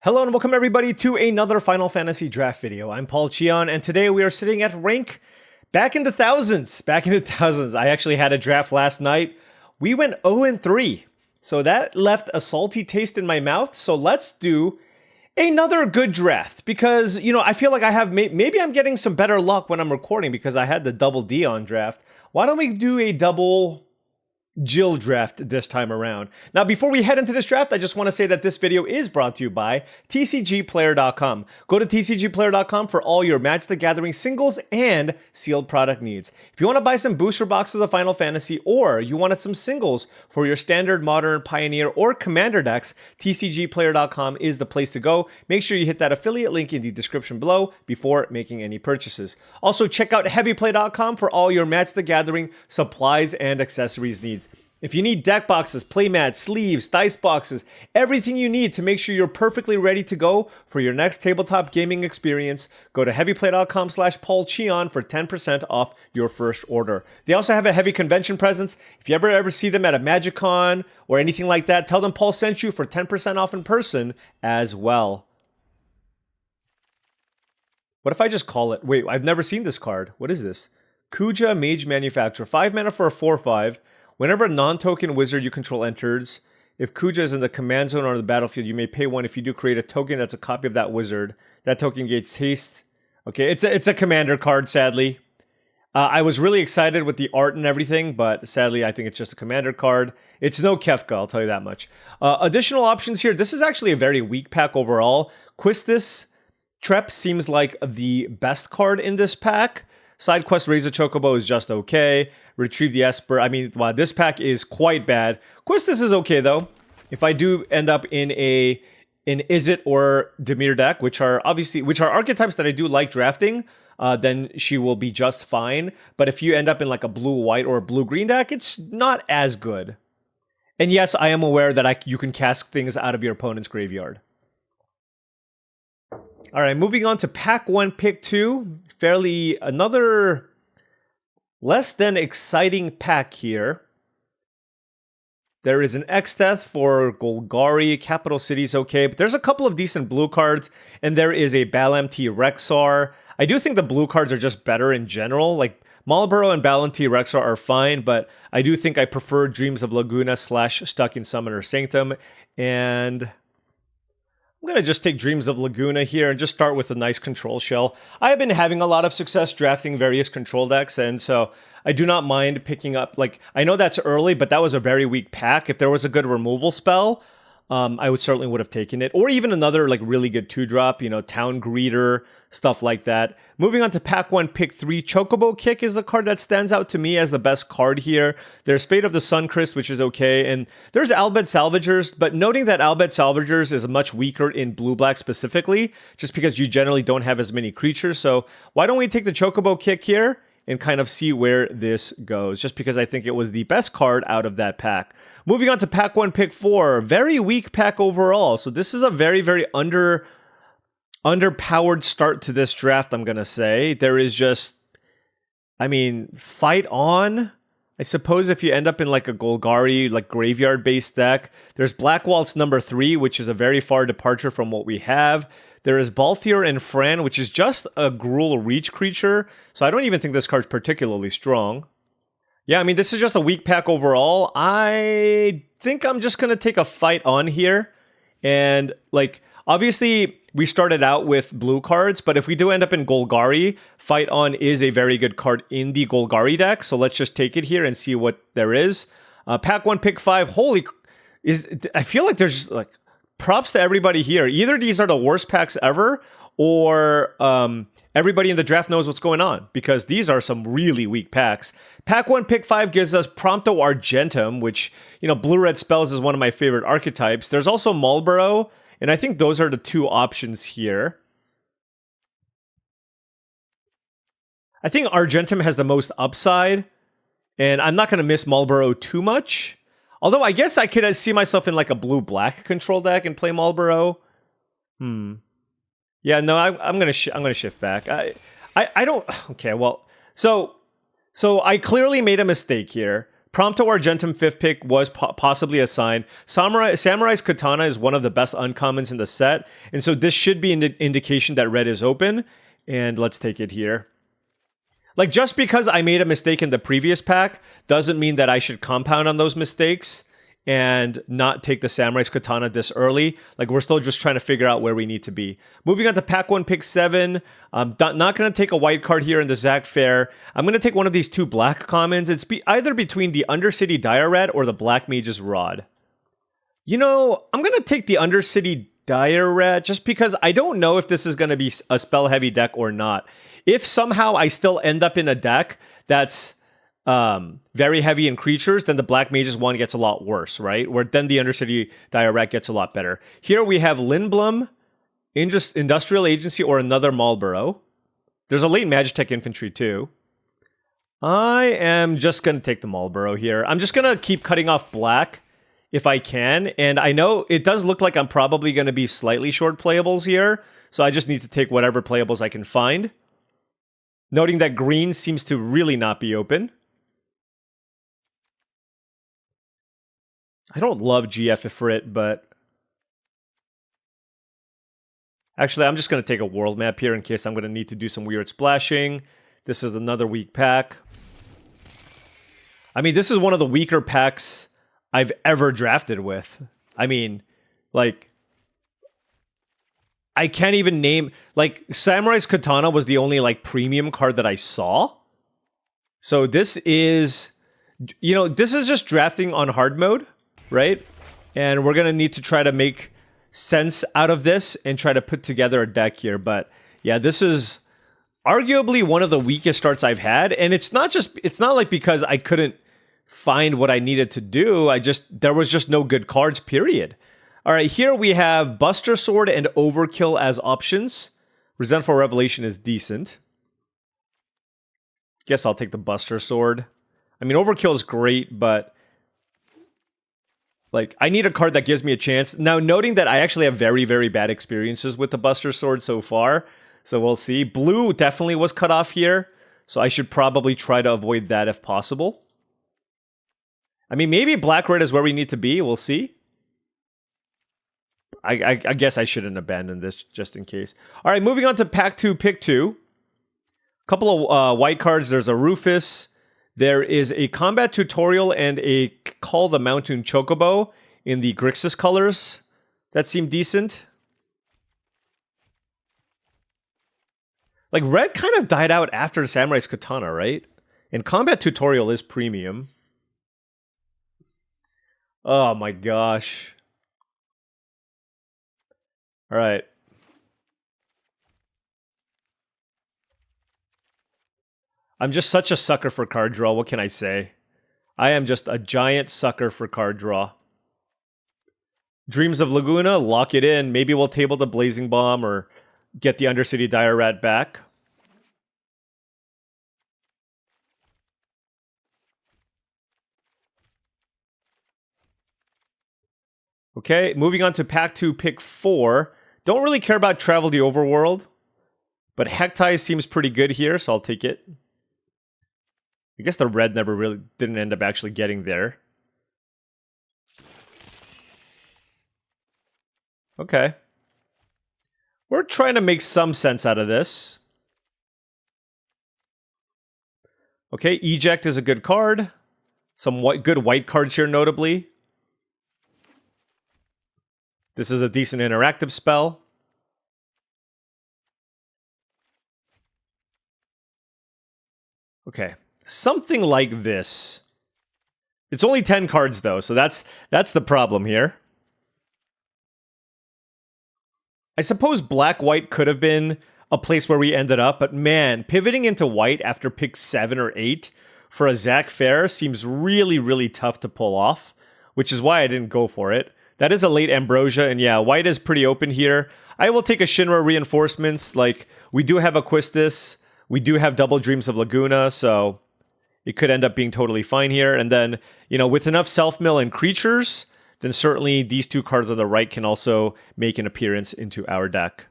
Hello and welcome everybody to another Final Fantasy draft video. I'm Paul Cheon, and today we are sitting at rank back in the thousands. I actually had a draft last night. We went 0-3, so that left a salty taste in my mouth. So let's do another good draft because, you know, I feel like I have, maybe I'm getting some better luck when I'm recording because I had the double Dion draft. Why don't we do a double Jill draft this time around? Now, before we head into this draft, I just want to say that this video is brought to you by TCGplayer.com. Go to TCGplayer.com for all your Magic the Gathering singles and sealed product needs. If you want to buy some booster boxes of Final Fantasy, or you wanted some singles for your standard, modern, pioneer, or commander decks, TCGplayer.com is the place to go. Make sure you hit that affiliate link in the description below before making any purchases. Also, check out HeavyPlay.com for all your Magic the Gathering supplies and accessories needs. If you need deck boxes, playmats, sleeves, dice boxes, everything you need to make sure you're perfectly ready to go for your next tabletop gaming experience, go to heavyplay.com/paulcheon for 10% off your first order. They also have a heavy convention presence. If you ever see them at a MagicCon or anything like that, tell them Paul sent you for 10% off in person as well. What if I just call it? Wait, I've never seen this card. What is this? Kuja Mage Manufacturer. 5 mana for a 4/5. Whenever a non-token wizard you control enters, if Kuja is in the command zone or the battlefield, you may pay 1. If you do create a token that's a copy of that wizard, that token gains haste. Okay, it's a commander card, sadly. I was really excited with the art and everything, but sadly, I think it's just a commander card. It's no Kefka, I'll tell you that much. Additional options here. This is actually a very weak pack overall. Quistis Trep seems like the best card in this pack. Side quest Raise a Chocobo is just okay. Retrieve the Esper. I mean, wow, this pack is quite bad. Quistis is okay though. If I do end up in an Izzet or Dimir deck, which are archetypes that I do like drafting, then she will be just fine. But if you end up in like a blue-white or a blue-green deck, it's not as good. And yes, I am aware that you can cast things out of your opponent's graveyard. All right, moving on to pack 1, pick 2. Another less than exciting pack here. There is an Exteth for Golgari. Capital City's okay, but there's a couple of decent blue cards, and there is a Balamti Rexar. I do think the blue cards are just better in general. Like, Marlborough and Balamti Rexar are fine, but I do think I prefer Dreams of Laguna / Stuck in Summoner Sanctum, and I'm going to just take Dreams of Laguna here and just start with a nice control shell. I have been having a lot of success drafting various control decks, and so I do not mind picking up, like, I know that's early, but that was a very weak pack. If there was a good removal spell, I certainly would have taken it. Or even another, like, really good 2-drop, you know, Town Greeter, stuff like that. Moving on to pack 1, pick 3. Chocobo Kick is the card that stands out to me as the best card here. There's Fate of the Suncrest, which is okay. And there's Albed Salvagers, but noting that Albed Salvagers is much weaker in blue-black specifically, just because you generally don't have as many creatures. So why don't we take the Chocobo Kick here and kind of see where this goes, just because I think it was the best card out of that pack. Moving on to pack 1, pick 4. Very weak pack overall. So this is a very, very underpowered start to this draft, I'm going to say. There is just, I mean, Fight On. I suppose if you end up in like a Golgari, like graveyard-based deck. There's Black Waltz number 3, which is a very far departure from what we have. There is Balthier and Fran, which is just a Gruul Reach creature. So I don't even think this card's particularly strong. Yeah, I mean, this is just a weak pack overall. I think I'm just going to take a Fight On here. And, like, obviously, we started out with blue cards, but if we do end up in Golgari, Fight On is a very good card in the Golgari deck. So let's just take it here and see what there is. Pack 1, pick 5. I feel like there's, like, props to everybody here. Either these are the worst packs ever, or everybody in the draft knows what's going on, because these are some really weak packs. Pack 1, pick 5 gives us Prompto Argentum, which, you know, blue-red spells is one of my favorite archetypes. There's also Marlborough, and I think those are the two options here. I think Argentum has the most upside, and I'm not going to miss Marlborough too much. Although I guess I could see myself in like a blue-black control deck and play Marlborough. Yeah, no, I'm gonna shift back. I don't. Okay, well, so I clearly made a mistake here. Prompto Argentum 5th pick was possibly a sign. Samurai's Katana is one of the best uncommons in the set, and so this should be an indication that red is open, and let's take it here. Like, just because I made a mistake in the previous pack doesn't mean that I should compound on those mistakes and not take the Samurai's Katana this early. Like, we're still just trying to figure out where we need to be. Moving on to pack 1, pick 7. I'm not going to take a white card here in the Zac Fair. I'm going to take one of these 2 black commons. It's either between the Undercity Dire Rat or the Black Mage's Rod. You know, I'm going to take the Undercity Dire Rat just because I don't know if this is going to be a spell-heavy deck or not. If somehow I still end up in a deck that's very heavy in creatures, then the Black Mage's one gets a lot worse, right? Where then the Undercity Dire Rat gets a lot better. Here we have Lindblum, Industrial Agency, or another Marlborough. There's a late Magitech Infantry too. I am just going to take the Marlborough here. I'm just going to keep cutting off black if I can, and I know it does look like I'm probably going to be slightly short playables here, so I just need to take whatever playables I can find. Noting that green seems to really not be open. I don't love GF Ifrit, but actually, I'm just going to take a world map here in case I'm going to need to do some weird splashing. This is another weak pack. I mean, this is one of the weaker packs I've ever drafted with. I mean, like, I can't even name, like, Samurai's Katana was the only, like, premium card that I saw. So this is, you know, this is just drafting on hard mode, right? And we're going to need to try to make sense out of this and try to put together a deck here. But yeah, this is arguably one of the weakest starts I've had. And it's not like because I couldn't find what I needed to do. There was just no good cards, period. All right, here we have Buster Sword and Overkill as options. Resentful Revelation is decent. Guess I'll take the Buster Sword. I mean, Overkill is great, but like, I need a card that gives me a chance. Now, noting that I actually have very, very bad experiences with the Buster Sword so far, so we'll see. Blue definitely was cut off here, so I should probably try to avoid that if possible. I mean, maybe black-red is where we need to be. We'll see. I guess I shouldn't abandon this just in case. All right, moving on to pack 2, pick 2. A couple of white cards. There's a Rufus. There is a Combat Tutorial and a Call the Mountain Chocobo in the Grixis colors. That seemed decent. Like, red kind of died out after Samurai's Katana, right? And Combat Tutorial is premium. Oh my gosh. All right. I'm just such a sucker for card draw. What can I say? I am just a giant sucker for card draw. Dreams of Laguna, lock it in. Maybe we'll table the Blazing Bomb or get the Undercity Dire Rat back. Okay, moving on to pack 2, pick 4. Don't really care about Travel the Overworld, but Hektai seems pretty good here, so I'll take it. I guess the red never really didn't end up actually getting there. Okay. We're trying to make some sense out of this. Okay, Eject is a good card. Some good white cards here, notably. This is a decent interactive spell. Okay, something like this. It's only 10 cards though, so that's the problem here. I suppose black-white could have been a place where we ended up, but man, pivoting into white after pick 7 or 8 for a Zac Fair seems really, really tough to pull off, which is why I didn't go for it. That is a late Ambrosia, and yeah, white is pretty open here. I will take a Shinra Reinforcements. Like, we do have Aquistus, we do have Double Dreams of Laguna, so it could end up being totally fine here. And then, you know, with enough self-mill and creatures, then certainly these 2 cards on the right can also make an appearance into our deck.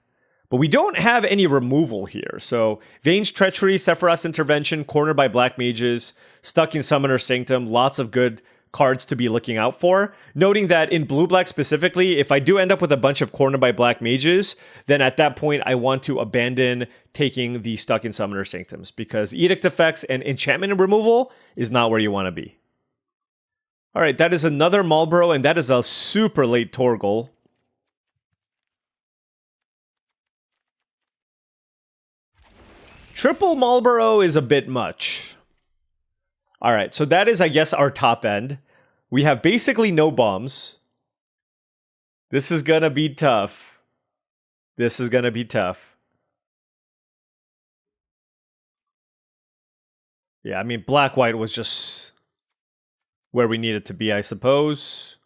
But we don't have any removal here. So Vayne's Treachery, Sephiroth's Intervention, cornered by Black Mages, stuck in Summoner's Sanctum, lots of good cards to be looking out for. Noting that in blue-black specifically, if I do end up with a bunch of cornered by Black Mages, then at that point I want to abandon taking the stuck in Summoner's Sanctums, because Edict effects and enchantment removal is not where you want to be. Alright, that is another Marlboro, and that is a super late Torgal. Triple Marlboro is a bit much. Alright, so that is, I guess, our top end. We have basically no bombs. This is gonna be tough. This is gonna be tough. Yeah, I mean, black-white was just where we needed to be, I suppose.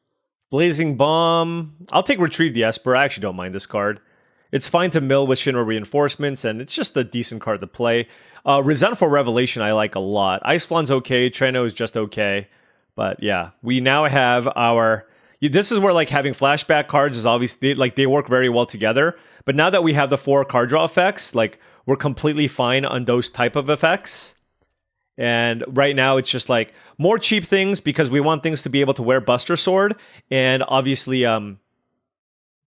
Blazing Bomb. I'll take Retrieve the Esper. I actually don't mind this card. It's fine to mill with Shinra Reinforcements, and it's just a decent card to play. Resentful Revelation I like a lot. Ice Flawn's okay. Treno is just okay. But yeah, we now have our... This is where like having flashback cards is obviously... Like, they work very well together. But now that we have the 4 card draw effects, like, we're completely fine on those type of effects. And right now it's just like more cheap things because we want things to be able to wear Buster Sword. And obviously...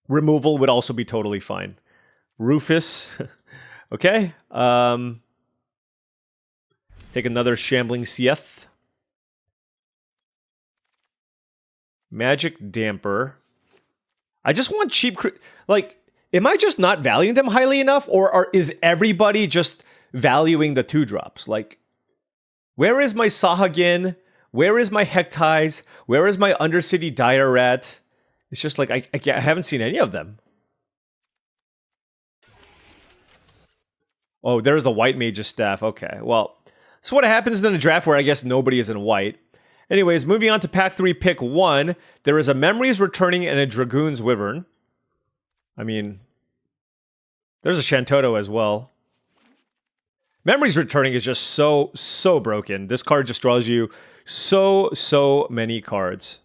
removal would also be totally fine. Rufus. Okay. Take another Shambling Sieth. Magic Damper. I just want cheap... Like, am I just not valuing them highly enough? Or is everybody just valuing the 2-drops? Like, where is my Sahagin? Where is my Hectize? Where is my Undercity Dire Rat? It's just like, I haven't seen any of them. Oh, there's the White Mage's Staff. Okay, well, this is what happens in a draft where I guess nobody is in white. Anyways, moving on to Pack 3, Pick 1. There is a Memories Returning and a Dragoon's Wyvern. I mean, there's a Shantoto as well. Memories Returning is just so broken. This card just draws you so many cards.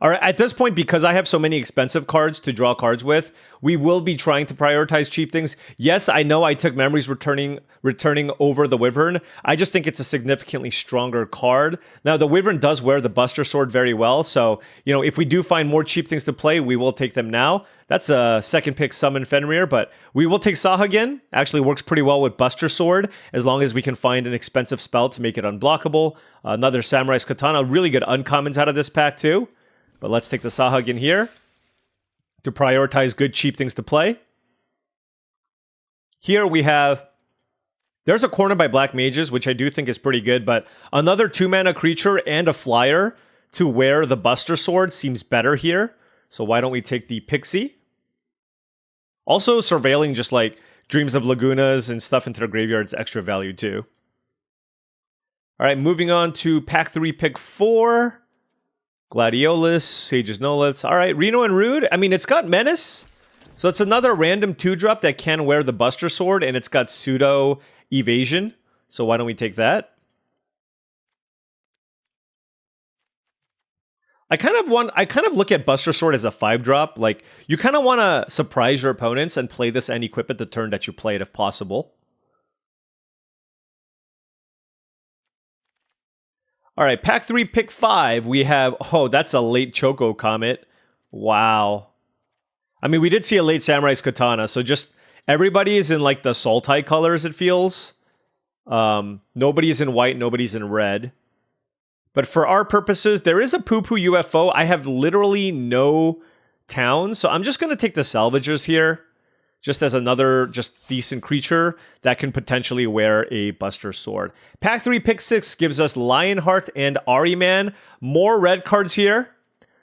All right, at this point, because I have so many expensive cards to draw cards with, we will be trying to prioritize cheap things. Yes, I know I took Memories Returning over the Wyvern. I just think it's a significantly stronger card. Now, the Wyvern does wear the Buster Sword very well, so, you know, if we do find more cheap things to play, we will take them now. That's a second pick Summon Fenrir, but we will take Sahagin. Actually works pretty well with Buster Sword, as long as we can find an expensive spell to make it unblockable. Another Samurai's Katana, really good uncommons out of this pack, too. But let's take the Sahagin here to prioritize good, cheap things to play. Here we have... There's a corner by Black Mages, which I do think is pretty good, but another 2-mana creature and a flyer to wear the Buster Sword seems better here. So why don't we take the Pixie? Also, surveilling just like Dreams of Lagunas and stuff into their graveyard's extra value too. Alright, moving on to Pack 3, Pick 4. Gladiolus, Sage's Noliths. Alright, Reno and Rude. I mean, it's got Menace. So it's another random 2-drop that can wear the Buster Sword, and it's got pseudo evasion. So why don't we take that? I kind of look at Buster Sword as a 5-drop. Like, you kind of want to surprise your opponents and play this and equip it the turn that you play it if possible. All right, Pack 3, Pick 5. We have... Oh, that's a late Choco Comet. Wow. I mean, we did see a late Samurai's Katana, so just... Everybody is in, like, the Sultai colors, it feels. Nobody's in white, nobody's in red. But for our purposes, there is a Poo-Poo UFO. I have literally no towns, so I'm just going to take the Salvagers here. Just as another just decent creature that can potentially wear a Buster Sword. Pack 3, Pick 6 gives us Lionheart and Ahriman. More red cards here.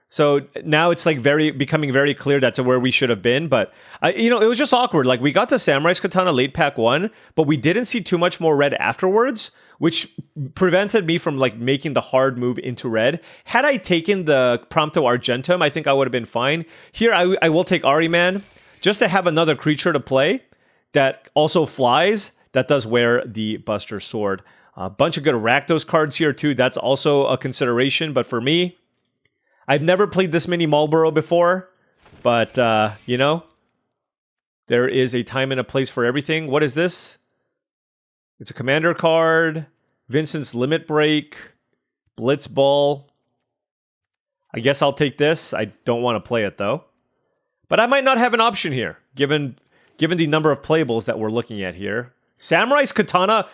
So now it's like becoming very clear that's where we should have been. But, you know, it was just awkward. Like, we got the Samurai's Katana late Pack 1, but we didn't see too much more red afterwards, which prevented me from, like, making the hard move into red. Had I taken the Prompto Argentum, I think I would have been fine. Here, I will take Ahriman. Just to have another creature to play that also flies, that does wear the Buster Sword. A bunch of good Rakdos cards here too. That's also a consideration. But for me, I've never played this many Marlboro before. But, you know, There is a time and a place for everything. What is this? It's a commander card. Vincent's Limit Break. Blitz Ball. I guess I'll take this. I don't want to play it though. But I might not have an option here, given the number of playables that we're looking at here. Samurai's Katana.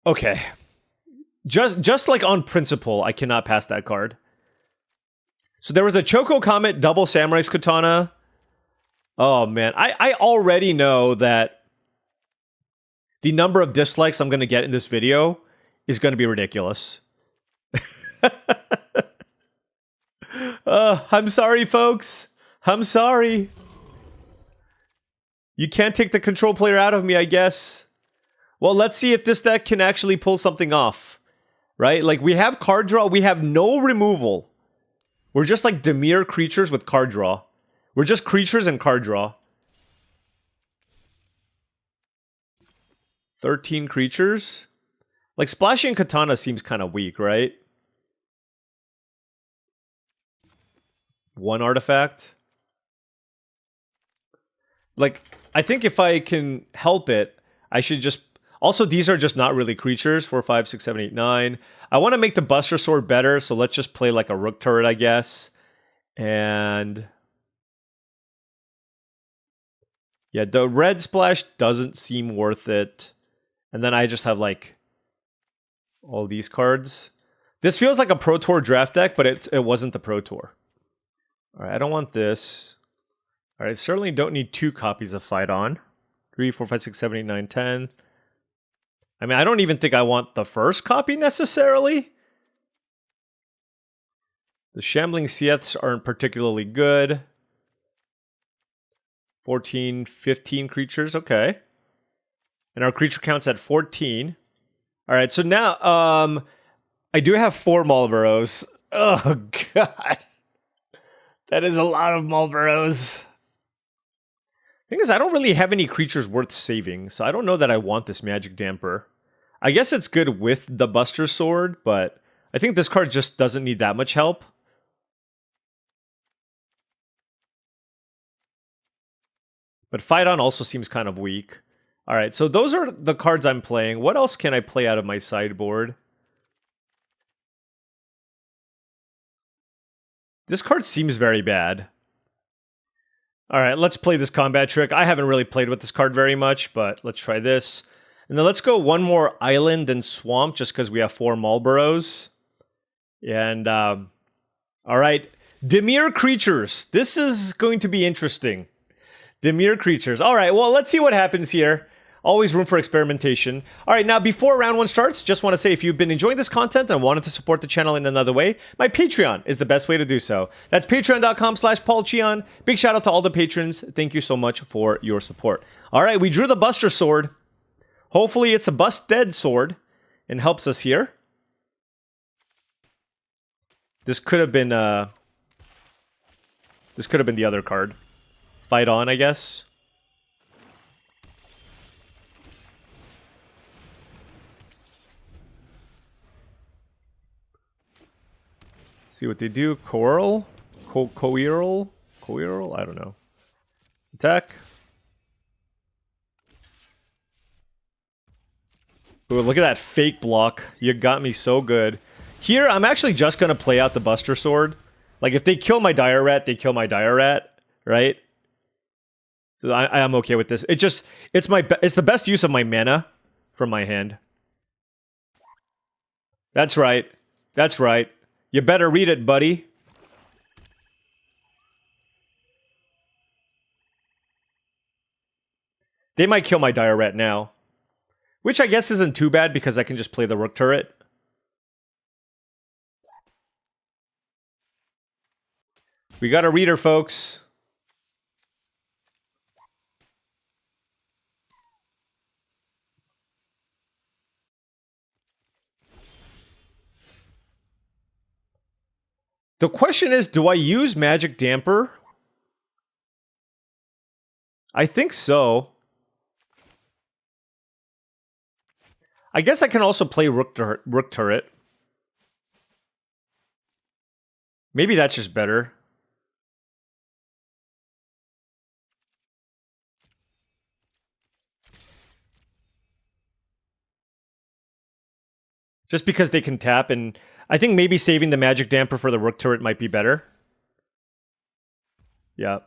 Okay. Just like on principle, I cannot pass that card. So there was a Choco Comet double Samurai's Katana. Oh man, I already know that the number of dislikes I'm going to get in this video is going to be ridiculous. I'm sorry, folks. I'm sorry. You can't take the control player out of me, I guess. Well, let's see if this deck can actually pull something off. Right? Like, we have card draw. We have no removal. We're just like demure creatures with card draw. We're just creatures and card draw. 13 creatures? Like, Splashy and Katana seems kind of weak, right? 1 artifact. Like, I think if I can help it, I should just... Also, these are just not really creatures. 4, 5, 6, 7, 8, 9. I want to make the Buster Sword better, so let's just play like a Rook Turret, I guess. And... yeah, the red splash doesn't seem worth it. And then I just have, like, all these cards. This feels like a Pro Tour draft deck, but it wasn't the Pro Tour. Alright, I don't want this. Alright, certainly don't need 2 copies of Fight On. 3, 4, 5, 6, 7, 8, 9, 10. I mean, I don't even think I want the first copy necessarily. The Shambling Seaths aren't particularly good. 14, 15 creatures, okay. And our creature count's at 14. Alright, so now, I do have 4 Marlboros. Oh, God. That is a lot of Marlboros. Thing is, I don't really have any creatures worth saving, so I don't know that I want this Magic Damper. I guess it's good with the Buster Sword, but I think this card just doesn't need that much help. But Fight On also seems kind of weak. Alright, so those are the cards I'm playing. What else can I play out of my sideboard? This card seems very bad. Alright, let's play this combat trick. I haven't really played with this card very much, but let's try this. And then let's go one more Island and Swamp, just because we have 4 Marlboros. And, alright. Demure Creatures. This is going to be interesting. Demure Creatures. Alright, well, let's see what happens here. Always room for experimentation. Alright, now before round 1 starts, just want to say if you've been enjoying this content and wanted to support the channel in another way, my Patreon is the best way to do so. That's patreon.com/paulcheon. Big shout out to all the patrons. Thank you so much for your support. Alright, we drew the Buster Sword. Hopefully it's a Bust-Dead sword and helps us here. This could have been the other card. Fight On, I guess. See what they do. Coeurl? Coeurl? Coeurl? I don't know. Attack. Ooh, look at that fake block. You got me so good. Here, I'm actually just going to play out the Buster Sword. Like, if they kill my Dire Rat, they kill my Dire Rat, right? So I am okay with this. It's the best use of my mana from my hand. That's right. That's right. You better read it, buddy. They might kill my Dire Rat now. Which I guess isn't too bad because I can just play the Rook Turret. We got a reader, folks. The question is, do I use Magic Damper? I think so. I guess I can also play Rook Turret. Maybe that's just better. Just because they can tap, and I think maybe saving the magic damper for the rook turret might be better. Yeah.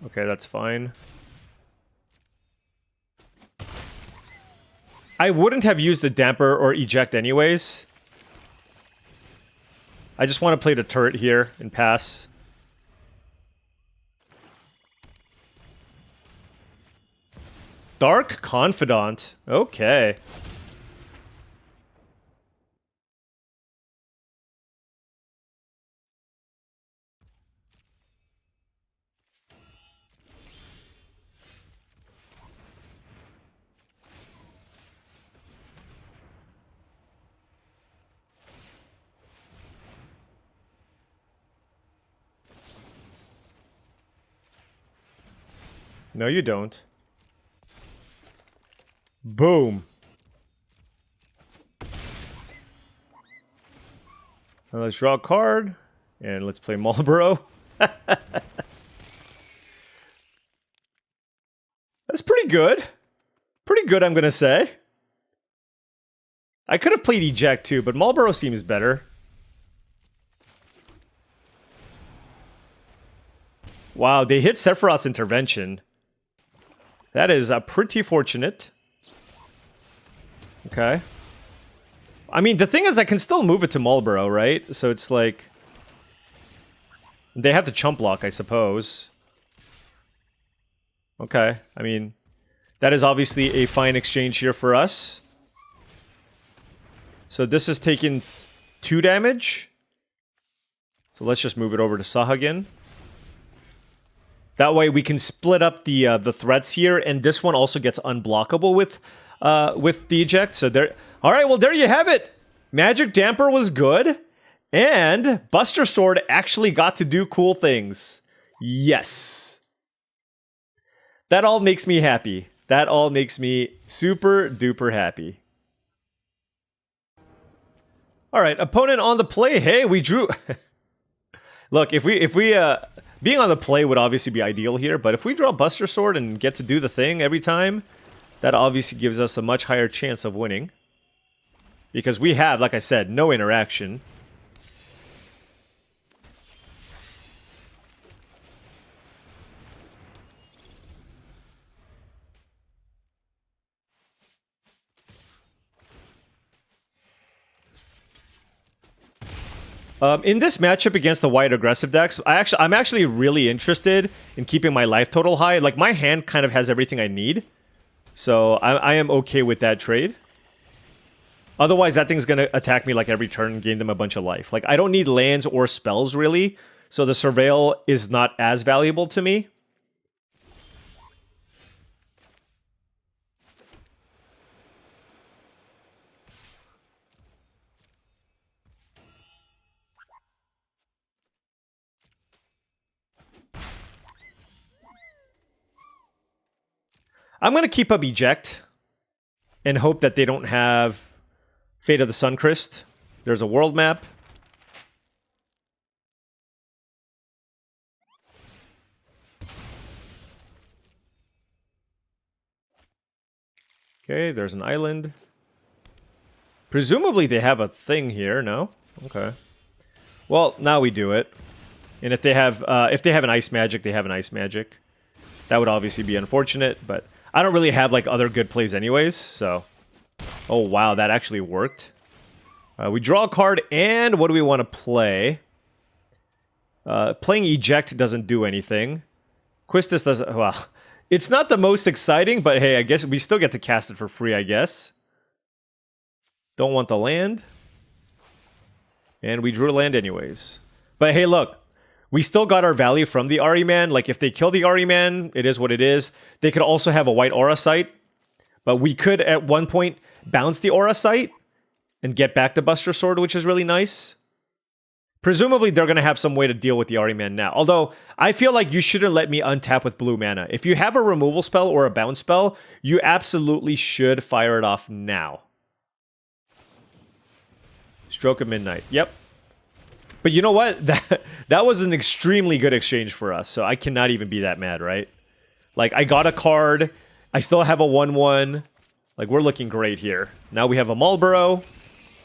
Okay, that's fine. I wouldn't have used the damper or eject anyways. I just want to play the turret here and pass. Dark Confidant. Okay. No, you don't. Boom. Now let's draw a card, and let's play Marlboro. That's pretty good. Pretty good, I'm gonna say. I could have played Eject too, but Marlboro seems better. Wow, they hit Sephiroth's intervention. That is pretty fortunate. Okay. I mean, the thing is, I can still move it to Marlboro, right? So it's like... They have to chump block, I suppose. Okay, I mean... That is obviously a fine exchange here for us. So this is taking 2 damage. So let's just move it over to Sahagin. That way we can split up the threats here, and this one also gets unblockable with the eject. So there. All right, well there you have it. Magic Damper was good, and Buster Sword actually got to do cool things. Yes, that all makes me happy. That all makes me super duper happy. All right, opponent on the play. Hey, we drew. Look, if we being on the play would obviously be ideal here, but if we draw Buster Sword and get to do the thing every time, that obviously gives us a much higher chance of winning. Because we have, like I said, no interaction. In this matchup against the wide aggressive decks, I'm actually really interested in keeping my life total high. Like, my hand kind of has everything I need. So, I am okay with that trade. Otherwise, that thing's gonna attack me like every turn and gain them a bunch of life. Like, I don't need lands or spells, really. So, the Surveil is not as valuable to me. I'm going to keep up Eject and hope that they don't have Fate of the Suncrest. There's a world map. Okay, there's an island. Presumably they have a thing here, no? Okay. Well, now we do it. And if they have an ice magic, they have an ice magic. That would obviously be unfortunate, but I don't really have like other good plays anyways, so. Oh wow, that actually worked. We draw a card, and what do we want to play? Playing Eject doesn't do anything. Quistis doesn't, well, it's not the most exciting, but hey, I guess we still get to cast it for free, I guess. Don't want the land. And we drew a land anyways. But hey, look. We still got our value from the Ahriman. Like, if they kill the Ahriman, it is what it is. They could also have a white Aura Sight. But we could, at one point, bounce the Aura Sight and get back the Buster Sword, which is really nice. Presumably, they're going to have some way to deal with the Ahriman now. Although, I feel like you shouldn't let me untap with blue mana. If you have a removal spell or a bounce spell, you absolutely should fire it off now. Stroke of Midnight. Yep. But you know what? That was an extremely good exchange for us, so I cannot even be that mad, right? Like, I got a card. I still have a 1/1. Like, we're looking great here. Now we have a Marlboro.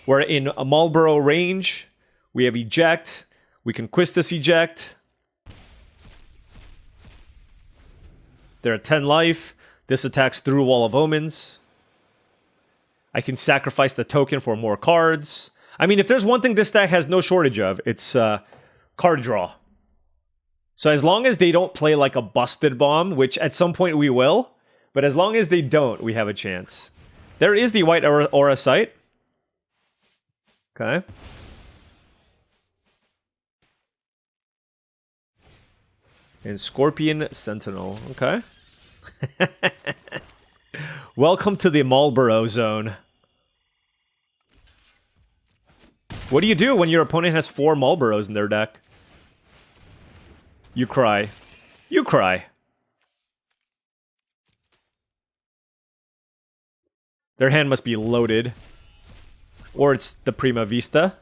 We're in a Marlboro range. We have eject. We can Quistis eject. They're at 10 life. This attacks through Wall of Omens. I can sacrifice the token for more cards. I mean, if there's one thing this deck has no shortage of, it's card draw. So as long as they don't play like a busted bomb, which at some point we will, but as long as they don't, we have a chance. There is the white aura sight. Okay. And Scorpion Sentinel. Okay. Welcome to the Marlboro zone. What do you do when your opponent has 4 Marlboros in their deck? You cry. You cry. Their hand must be loaded. Or it's the Prima Vista.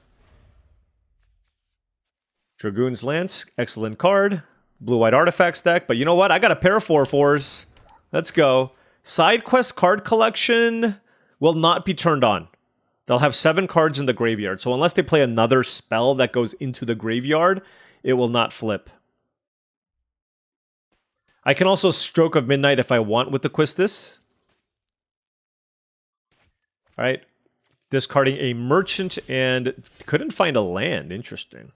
Dragoon's Lance. Excellent card. Blue-white artifacts deck. But you know what? I got a pair of 4/4s. Let's go. Side quest card collection will not be turned on. They'll have 7 cards in the graveyard. So unless they play another spell that goes into the graveyard, it will not flip. I can also Stroke of Midnight if I want with the Quistis. Alright. Discarding a Merchant and couldn't find a land. Interesting.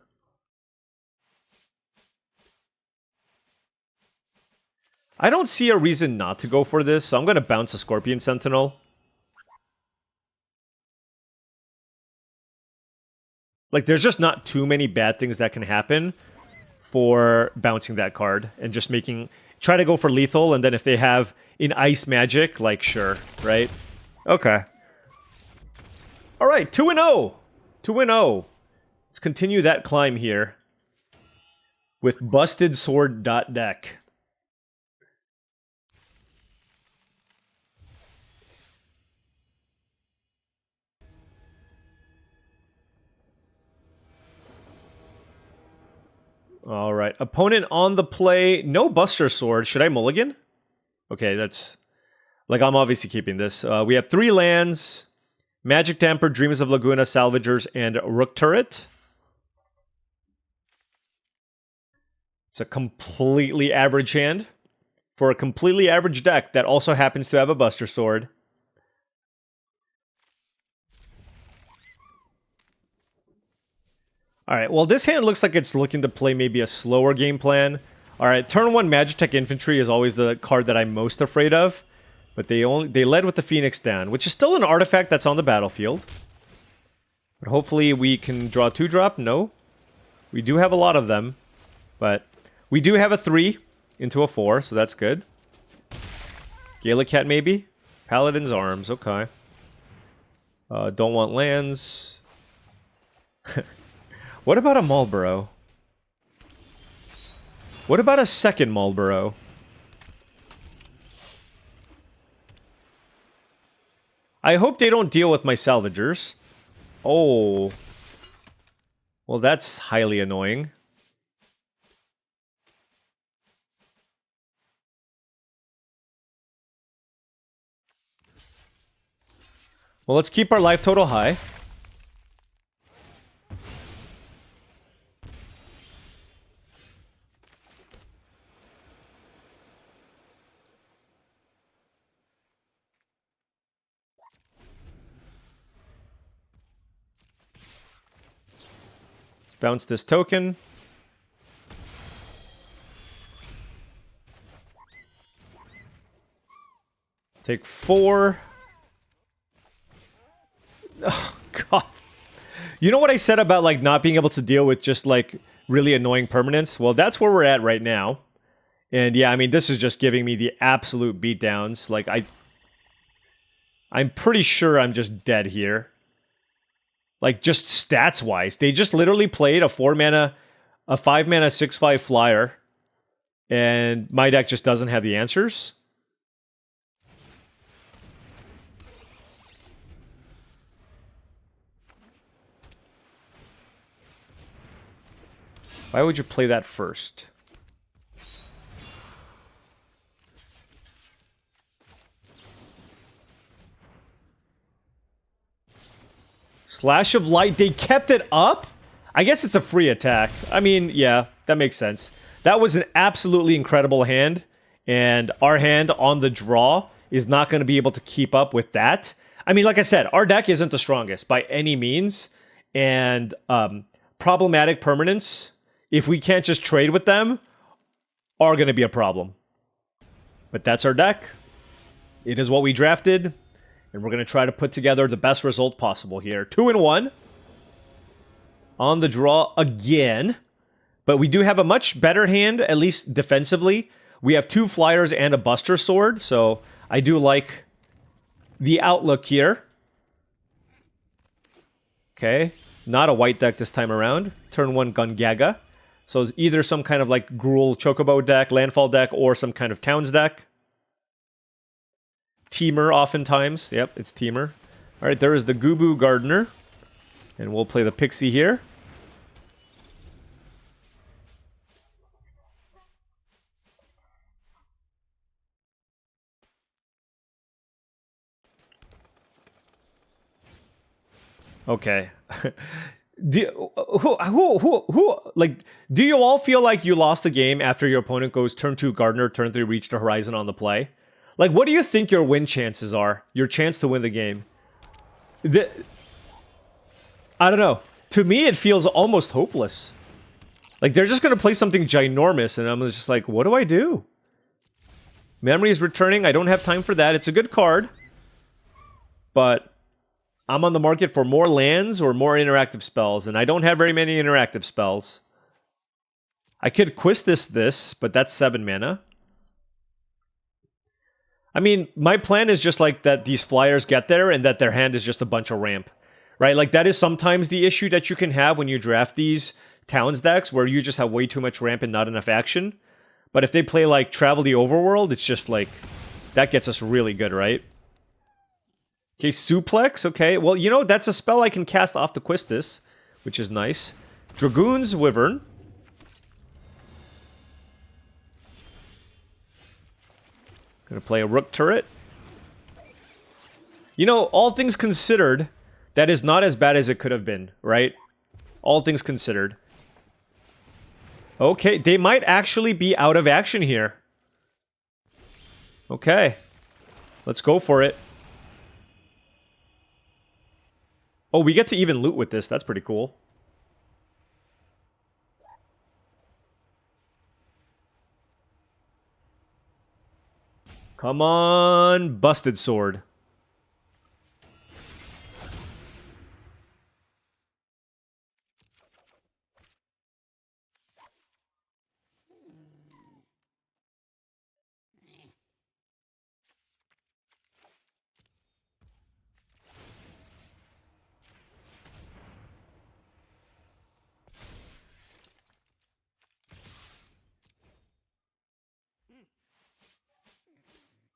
I don't see a reason not to go for this, so I'm going to bounce a Scorpion Sentinel. Like, there's just not too many bad things that can happen for bouncing that card and just making... Try to go for lethal, and then if they have an Ice Magic, like, sure, right? Okay. Alright, 2-0! 2-0. Let's continue that climb here. With Busted Sword deck. Alright, opponent on the play. No Buster Sword. Should I mulligan? Okay, that's... Like, I'm obviously keeping this. We have 3 lands. Magic Damper, Dreams of Laguna, Salvagers, and Rook Turret. It's a completely average hand. For a completely average deck that also happens to have a Buster Sword. Alright, well this hand looks like it's looking to play maybe a slower game plan. Alright, turn 1 Magitech Infantry is always the card that I'm most afraid of. But they led with the Phoenix down, which is still an artifact that's on the battlefield. But hopefully we can draw 2-drop. No. We do have a lot of them. But we do have a 3 into a 4, so that's good. Gaelic Cat maybe? Paladin's Arms, okay. Don't want lands. What about a Marlboro? What about a second Marlboro? I hope they don't deal with my Salvagers. Oh. Well, that's highly annoying. Well, let's keep our life total high. Bounce this token. Take 4. Oh, God. You know what I said about, like, not being able to deal with just, like, really annoying permanents? Well, that's where we're at right now. And, yeah, I mean, this is just giving me the absolute beatdowns. Like, I'm pretty sure I'm just dead here. Like, just stats-wise. They just literally played a 4-mana, a 5-mana 6/5 flyer. And my deck just doesn't have the answers. Why would you play that first? Slash of Light. They kept it up? I guess it's a free attack. I mean, yeah, that makes sense. That was an absolutely incredible hand. And our hand on the draw is not going to be able to keep up with that. I mean, like I said, our deck isn't the strongest by any means. And problematic permanents, if we can't just trade with them, are going to be a problem. But that's our deck. It is what we drafted. And we're going to try to put together the best result possible here. 2-1. On the draw again. But we do have a much better hand, at least defensively. We have 2 flyers and a Buster Sword. So I do like the outlook here. Okay. Not a white deck this time around. Turn 1 Gungaga. So either some kind of like Gruul Chocobo deck, Landfall deck, or some kind of Towns deck. Teamer oftentimes. Yep, it's Teamer. Alright, there is the Gubu Gardener. And we'll play the Pixie here. Okay. Do you all feel like you lost the game after your opponent goes turn 2 Gardener, turn 3 Reach the Horizon on the play? Like, what do you think your win chances are? Your chance to win the game? I don't know. To me, it feels almost hopeless. Like, they're just going to play something ginormous, and I'm just like, what do I do? Memory is returning. I don't have time for that. It's a good card. But I'm on the market for more lands or more interactive spells, and I don't have very many interactive spells. I could Quist this, but that's 7 mana. I mean, my plan is just like that these flyers get there and that their hand is just a bunch of ramp, right? Like that is sometimes the issue that you can have when you draft these Towns decks where you just have way too much ramp and not enough action. But if they play like Travel the Overworld, it's just like, that gets us really good, right? Okay, Suplex, okay. Well, you know, that's a spell I can cast off the Quistis, which is nice. Dragoon's Wyvern. Gonna play a Rook Turret. You know, all things considered, that is not as bad as it could have been, right? All things considered. Okay, they might actually be out of action here. Okay. Let's go for it. Oh, we get to even loot with this. That's pretty cool. Come on, Busted Sword.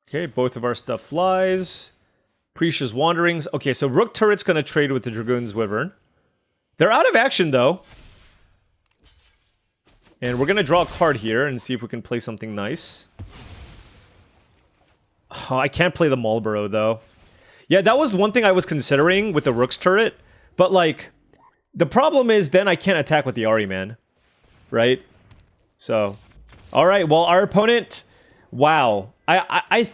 Okay, both of our stuff flies. Precious Wanderings. Okay, so Rook Turret's going to trade with the Dragoon's Wyvern. They're out of action, though. And we're going to draw a card here and see if we can play something nice. Oh, I can't play the Marlborough, though. Yeah, that was one thing I was considering with the Rook's Turret. But, like, the problem is then I can't attack with the Ahri Man. Right? So, alright, well, our opponent... Wow. I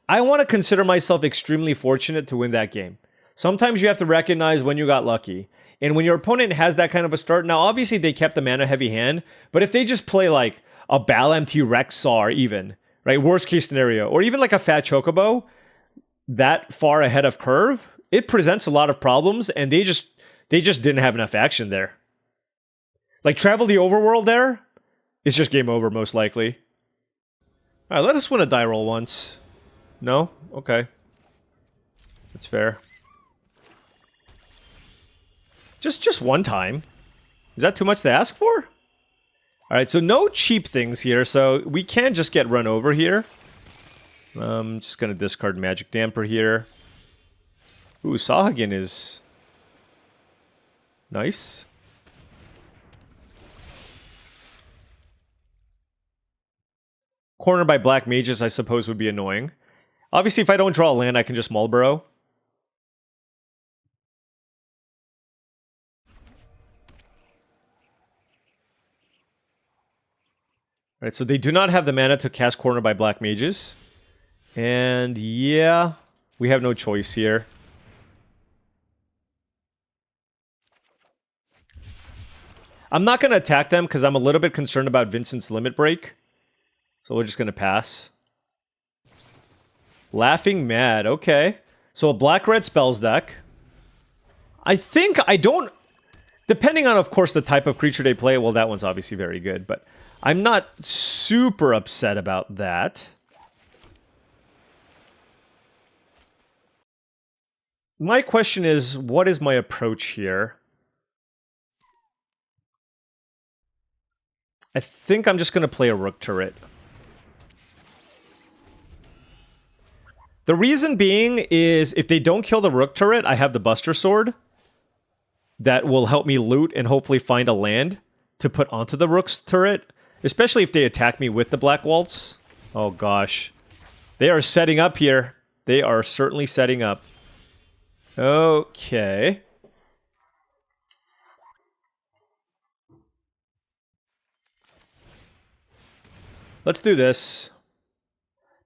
want to consider myself extremely fortunate to win that game. Sometimes you have to recognize when you got lucky. And when your opponent has that kind of a start, now obviously they kept the mana heavy hand, but if they just play like a Bal MT Rexar even, right? Worst case scenario, or even like a Fat Chocobo that far ahead of curve, it presents a lot of problems and they just didn't have enough action there. Like Travel the Overworld there, it's just game over most likely. Alright, let us win a die roll once. No? Okay. That's fair. Just one time. Is that too much to ask for? Alright, so no cheap things here, so we can just get run over here. Just gonna discard Magic Damper here. Ooh, Sahagin is... nice. Cornered by Black Mages, I suppose, would be annoying. Obviously, if I don't draw a land, I can just Marlborough. Right, so they do not have the mana to cast Corner by Black Mages. And yeah, we have no choice here. I'm not going to attack them because I'm a little bit concerned about Vincent's Limit Break. So we're just going to pass. Laughing Mad, okay. So a black-red spells deck. I think I don't... Depending on, of course, the type of creature they play, well, that one's obviously very good, but I'm not super upset about that. My question is, what is my approach here? I think I'm just going to play a Rook Turret. The reason being is if they don't kill the Rook Turret, I have the Buster Sword that will help me loot and hopefully find a land to put onto the Rook's turret, especially if they attack me with the Black Waltz. Oh gosh. They are setting up here. They are certainly setting up. Okay. Let's do this.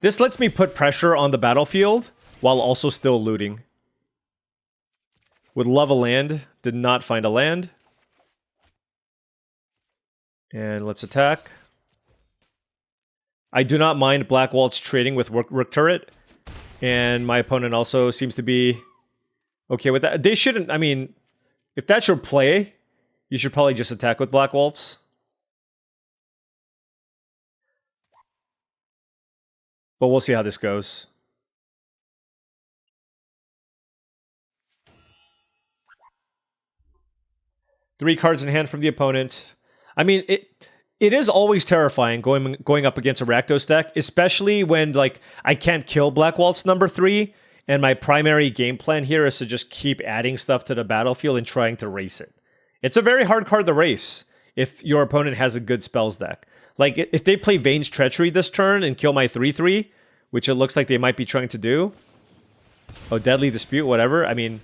This lets me put pressure on the battlefield while also still looting. Would love a land. Did not find a land. And let's attack. I do not mind Black Waltz trading with Rook Turret. And my opponent also seems to be okay with that. They shouldn't, I mean, if that's your play, you should probably just attack with Black Waltz. But we'll see how this goes. Three cards in hand from the opponent. I mean, it is always terrifying going up against a Rakdos deck, especially when like I can't kill Black Waltz number 3, and my primary game plan here is to just keep adding stuff to the battlefield and trying to race it. It's a very hard card to race if your opponent has a good spells deck. Like if they play Vane's Treachery this turn and kill my 3/3, which it looks like they might be trying to do. Oh, Deadly Dispute, whatever. I mean,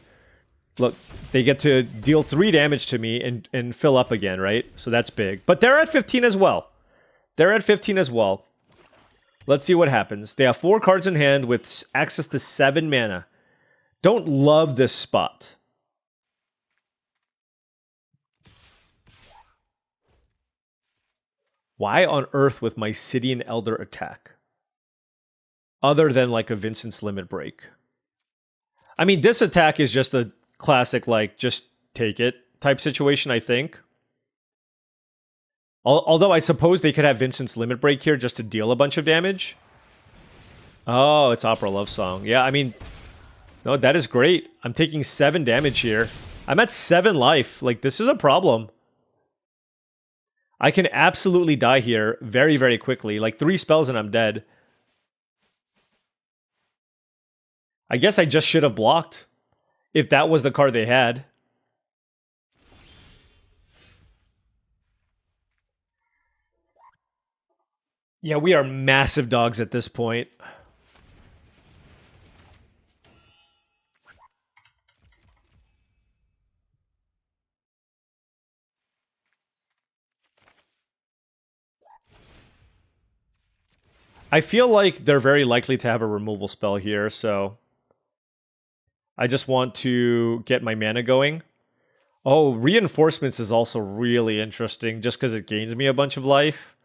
look, they get to deal 3 damage to me and fill up again, right? So that's big. But they're at 15 as well. They're at 15 as well. Let's see what happens. They have 4 cards in hand with access to 7 mana. Don't love this spot. Why on earth with my Mycelian Elder attack? Other than like a Vincent's Limit Break. I mean, this attack is just a classic, like, just take it type situation, I think. Although I suppose they could have Vincent's Limit Break here just to deal a bunch of damage. Oh, it's Opera Love Song. Yeah, I mean, no, that is great. I'm taking 7 damage here. I'm at 7 life. Like, this is a problem. I can absolutely die here very, very quickly. Like, 3 spells and I'm dead. I guess I just should have blocked if that was the card they had. Yeah, we are massive dogs at this point. I feel like they're very likely to have a removal spell here, so I just want to get my mana going. Oh, Reinforcements is also really interesting just because it gains me a bunch of life.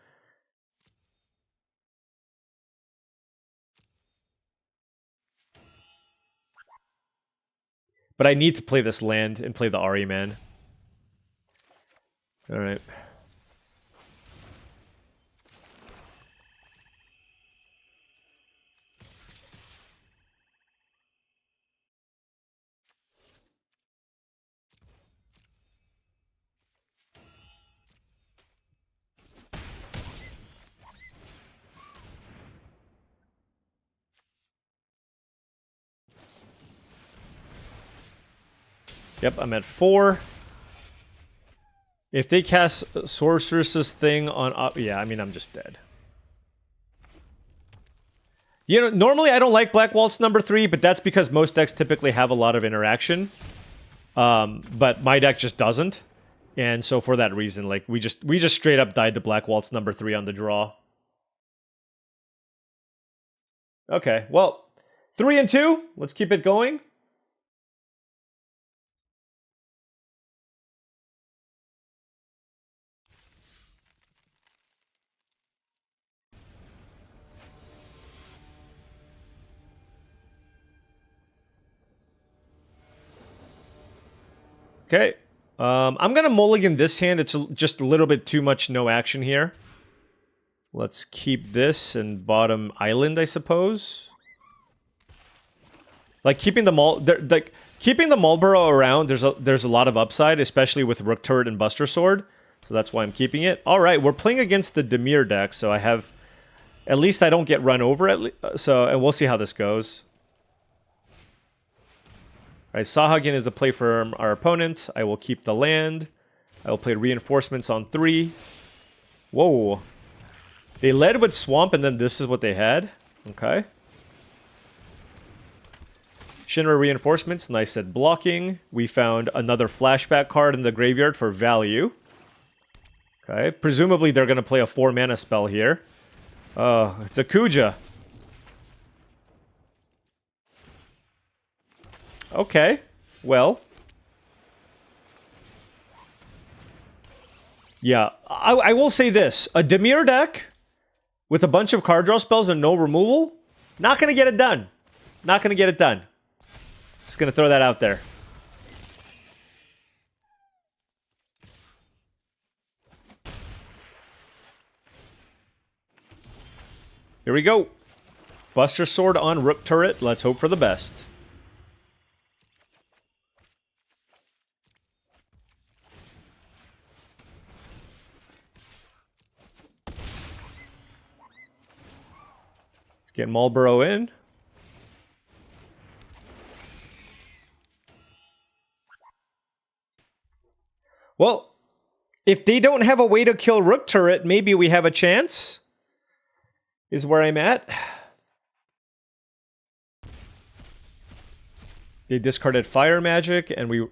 But I need to play this land and play the Ari Man. Alright. Yep, I'm at 4. If they cast Sorceress's thing on... yeah, I mean, I'm just dead. You know, normally I don't like Black Waltz number 3, but that's because most decks typically have a lot of interaction. But my deck just doesn't. And so for that reason, like we just straight up died to Black Waltz number 3 on the draw. Okay, well, 3 and 2. Let's keep it going. Okay. I'm going to mulligan this hand. It's just a little bit too much no action here. Let's keep this and bottom island, I suppose. Like keeping the keeping the Marlborough around, there's a lot of upside, especially with Rook Turret and Buster Sword. So that's why I'm keeping it. All right, we're playing against the Dimir deck, so I have at least I don't get run over and we'll see how this goes. All right, Sahagin is the play for our opponent. I will keep the land. I will play reinforcements on 3. Whoa. They led with Swamp, and then this is what they had. Okay. Shinra reinforcements, nice at blocking. We found another flashback card in the graveyard for value. Okay, presumably they're going to play a 4-mana spell here. Oh, it's a Kuja. Okay, well. Yeah, I will say this. A Dimir deck with a bunch of card draw spells and no removal, not going to get it done. Not going to get it done. Just going to throw that out there. Here we go. Buster Sword on Rook Turret. Let's hope for the best. Let's get Marlborough in. Well, if they don't have a way to kill Rook Turret, maybe we have a chance. Is where I'm at. They discarded Fire Magic, and we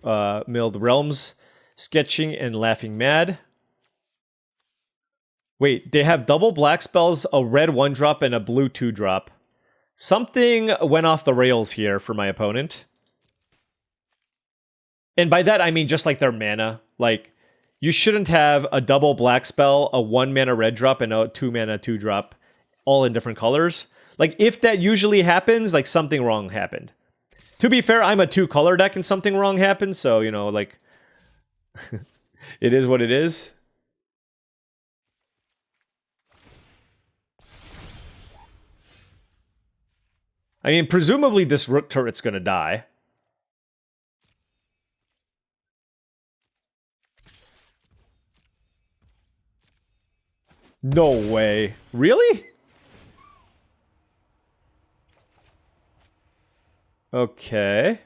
milled Realms, Sketching, and Laughing Mad. Wait, they have double black spells, a red 1-drop, and a blue 2-drop. Something went off the rails here for my opponent. And by that, I mean just like their mana. Like, you shouldn't have a double black spell, a 1-mana red drop, and a 2-mana 2-drop, all in different colors. Like, if that usually happens, like, something wrong happened. To be fair, I'm a 2-color deck and something wrong happened, so, you know, like, it is what it is. I mean, presumably this Rook Turret's gonna die. No way. Really? Okay.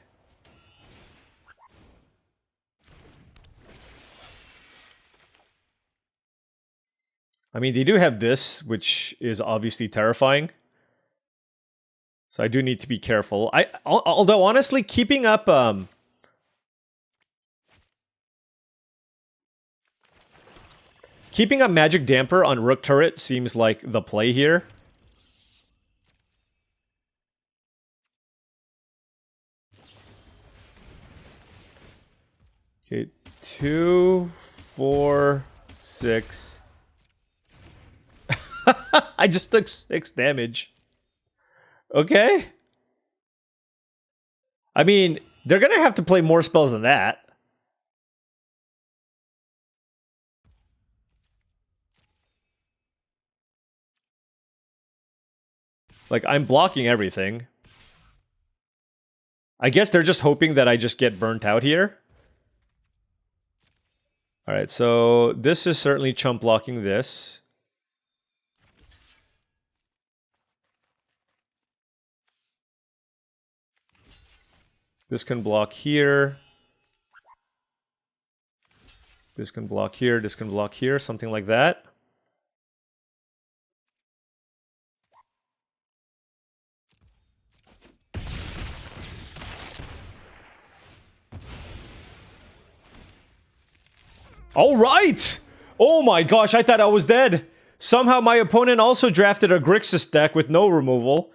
I mean, they do have this, which is obviously terrifying. So I do need to be careful. Although honestly, keeping up keeping a Magic Damper on Rook Turret seems like the play here. Okay, 2, 4, 6. I just took 6 damage. Okay. I mean, they're gonna have to play more spells than that. Like, I'm blocking everything. I guess they're just hoping that I just get burnt out here. Alright, so this is certainly chump blocking this. This can block here. This can block here, this can block here, something like that. All right! Oh my gosh, I thought I was dead. Somehow my opponent also drafted a Grixis deck with no removal.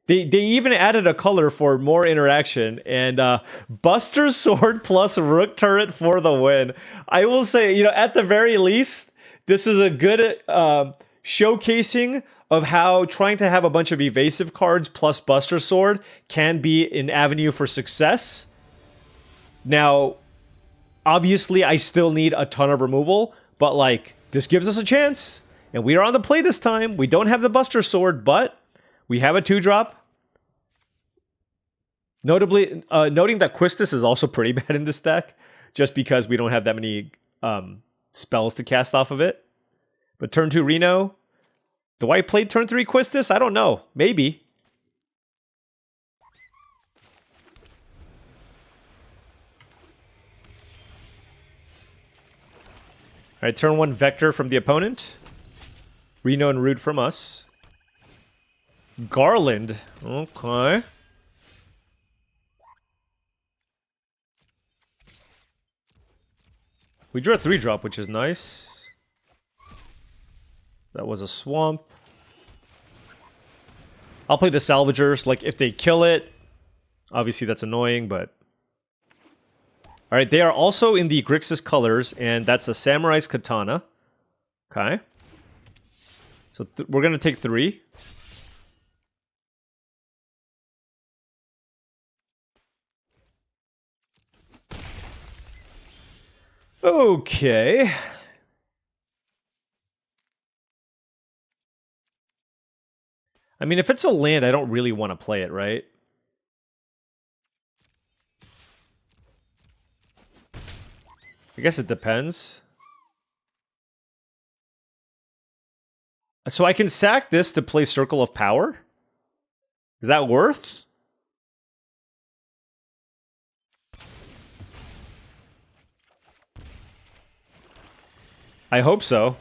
They even added a color for more interaction, and Buster Sword plus Rook Turret for the win. I will say, you know, at the very least, this is a good showcasing of how trying to have a bunch of evasive cards plus Buster Sword can be an avenue for success. Now, obviously, I still need a ton of removal, but like, this gives us a chance. And we are on the play this time. We don't have the Buster Sword, but we have a 2-drop. Notably, noting that Quistis is also pretty bad in this deck, just because we don't have that many spells to cast off of it. But turn 2 Reno. Do I play turn 3 Quistis? I don't know. Maybe. Alright, turn 1 Vector from the opponent. Reno and Root from us. Garland. Okay. We drew a 3-drop, which is nice. That was a swamp. I'll play the Salvagers. Like, if they kill it, obviously that's annoying, but... Alright, they are also in the Grixis colors, and that's a Samurai's Katana. Okay. So we're going to take 3. Okay. I mean, if it's a land, I don't really want to play it, right? I guess it depends. So I can sack this to play Circle of Power? Is that worth? I hope so.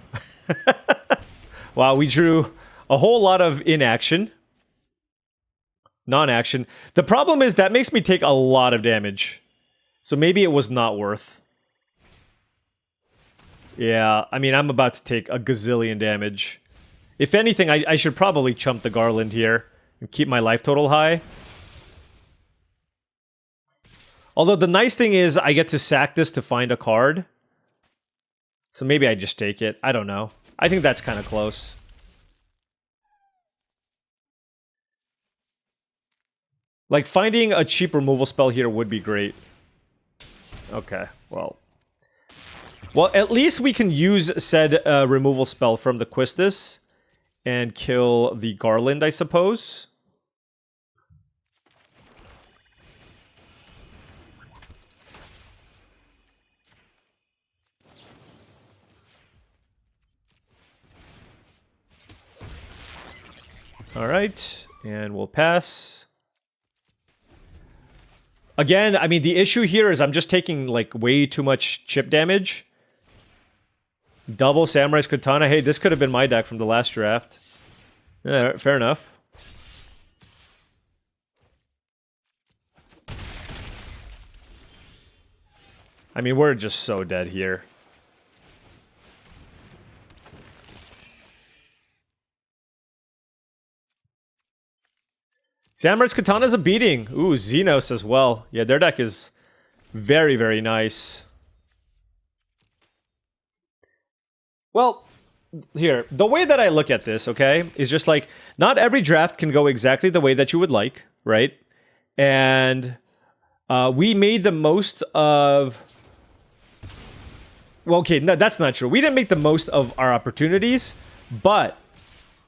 Wow, we drew a whole lot of inaction. Non-action. The problem is that makes me take a lot of damage. So maybe it was not worth. Yeah, I mean, I'm about to take a gazillion damage. If anything, I should probably chump the Garland here and keep my life total high. Although the nice thing is I get to sack this to find a card. So maybe I just take it. I don't know. I think that's kind of close. Like, finding a cheap removal spell here would be great. Okay, well. Well, at least we can use said removal spell from the Quistis and kill the Garland, I suppose. Alright, and we'll pass. Again, I mean, the issue here is I'm just taking, like, way too much chip damage. Double Samurai's Katana. Hey, this could have been my deck from the last draft. Yeah, fair enough. I mean, we're just so dead here. Samurai's Katana's a beating. Ooh, Xenos as well. Yeah, their deck is very, very nice. Well, here, the way that I look at this, okay, is just like, not every draft can go exactly the way that you would like, right? And we made the most of... Well, okay, no, that's not true. We didn't make the most of our opportunities, but,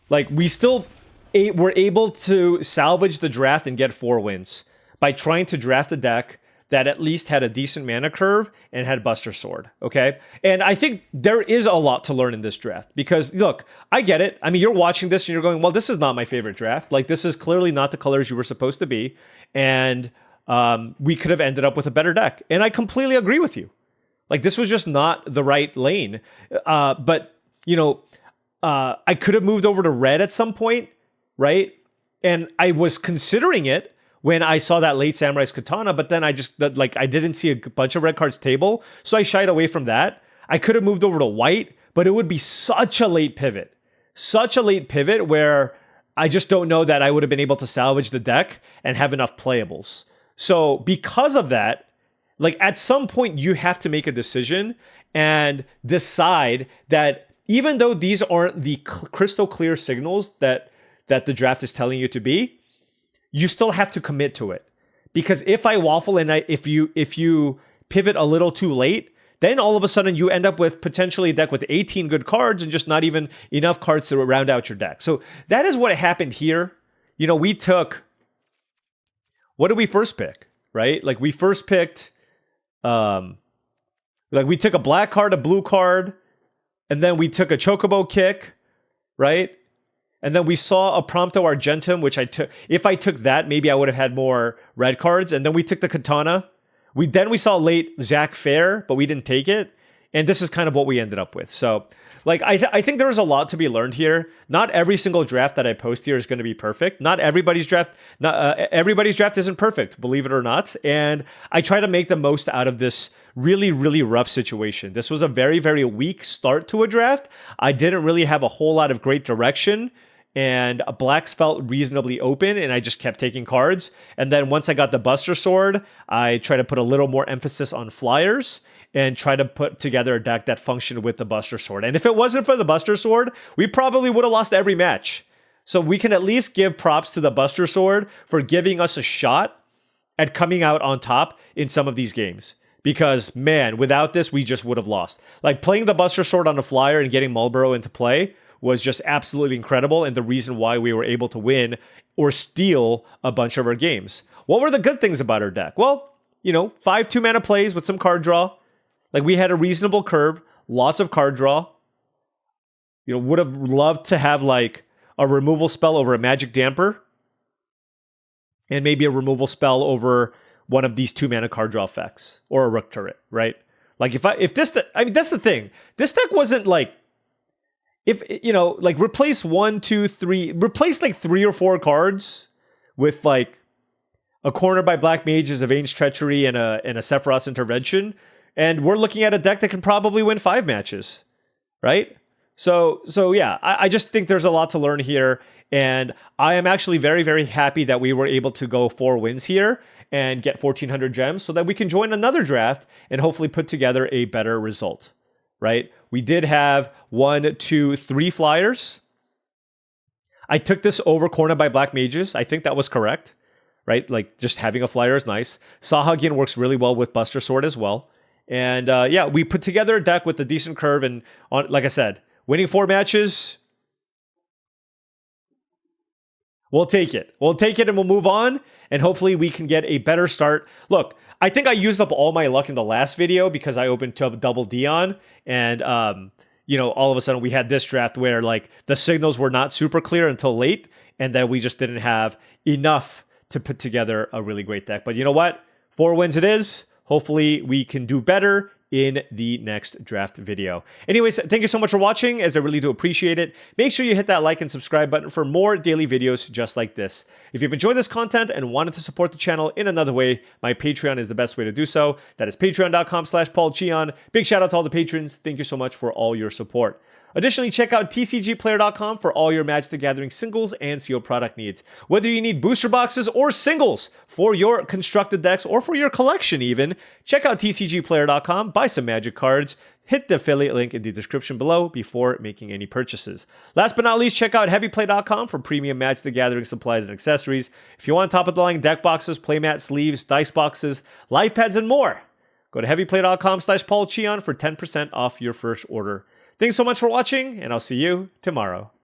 like, we still were able to salvage the draft and get 4 wins by trying to draft a deck that at least had a decent mana curve and had Buster Sword, okay? And I think there is a lot to learn in this draft because, look, I get it. I mean, you're watching this and you're going, well, this is not my favorite draft. Like, this is clearly not the colors you were supposed to be, and we could have ended up with a better deck. And I completely agree with you. Like, this was just not the right lane. But, you know, I could have moved over to red at some point, right? And I was considering it when I saw that late Samurai's Katana, but then I just, like, I didn't see a bunch of red cards table, so I shied away from that. I could have moved over to white, but it would be such a late pivot. Such a late pivot where I just don't know that I would have been able to salvage the deck and have enough playables. So because of that, like at some point you have to make a decision and decide that even though these aren't the crystal clear signals that the draft is telling you to be, you still have to commit to it. Because if I waffle and if you pivot a little too late, then all of a sudden you end up with potentially a deck with 18 good cards and just not even enough cards to round out your deck. So that is what happened here. You know, we took, what did we first pick, right? Like we first picked, like we took a black card, a blue card, and then we took a Chocobo Kick, right? And then we saw a Prompto Argentum, which I took. If I took that, maybe I would have had more red cards. And then we took the Katana. We saw late Zach Fair, but we didn't take it. And this is kind of what we ended up with. So, like, I think there is a lot to be learned here. Not every single draft that I post here is going to be perfect. Not everybody's draft. Everybody's draft isn't perfect, believe it or not. And I try to make the most out of this really, really rough situation. This was a very, very weak start to a draft. I didn't really have a whole lot of great direction. And blacks felt reasonably open, and I just kept taking cards. And then once I got the Buster Sword, I tried to put a little more emphasis on flyers and try to put together a deck that functioned with the Buster Sword. And if it wasn't for the Buster Sword, we probably would have lost every match. So we can at least give props to the Buster Sword for giving us a shot at coming out on top in some of these games. Because, man, without this, we just would have lost. Like, playing the Buster Sword on a flyer and getting Marlboro into play was just absolutely incredible, and the reason why we were able to win or steal a bunch of our games. What were the good things about our deck? Well, you know, 5 2-mana plays with some card draw. Like, we had a reasonable curve, lots of card draw. You know, would have loved to have, like, a removal spell over a Magic Damper. And maybe a removal spell over one of these 2-mana card draw effects. Or a Rook Turret, right? Like, if this... I mean, that's the thing. This deck wasn't, like... If, you know, like replace 1, 2, 3, replace like 3 or 4 cards with like a Corner by Black Mages, a Vane's Treachery, and a Sephiroth's Intervention, and we're looking at a deck that can probably win 5 matches, right? So yeah, I just think there's a lot to learn here, and I am actually very, very happy that we were able to go 4 wins here and get 1,400 gems so that we can join another draft and hopefully put together a better result, right? We did have 1, 2, 3 flyers. I took this over Corner by Black Mages. I think that was correct, right? Like, just having a flyer is nice. Sahagin works really well with Buster Sword as well. And yeah, we put together a deck with a decent curve. And like I said, winning 4 matches, we'll take it. We'll take it and we'll move on. And hopefully we can get a better start. Look, I think I used up all my luck in the last video because I opened double Dion, and you know, all of a sudden we had this draft where like the signals were not super clear until late, and then we just didn't have enough to put together a really great deck. But you know what? 4 wins it is. Hopefully we can do better in the next draft video. Anyways, thank you so much for watching, as I really do appreciate it. Make sure you hit that like and subscribe button for more daily videos just like this. If you've enjoyed this content and wanted to support the channel in another way, my Patreon is the best way to do so. That is patreon.com/paulcheon. Big shout out to all the patrons. Thank you so much for all your support. Additionally, check out TCGplayer.com for all your Magic the Gathering singles and sealed product needs. Whether you need booster boxes or singles for your constructed decks or for your collection even, check out TCGplayer.com, buy some Magic cards, hit the affiliate link in the description below before making any purchases. Last but not least, check out heavyplay.com for premium Magic the Gathering supplies and accessories. If you want top-of-the-line deck boxes, playmat, sleeves, dice boxes, life pads, and more, go to heavyplay.com/paulcheon for 10% off your first order. Thanks so much for watching, and I'll see you tomorrow.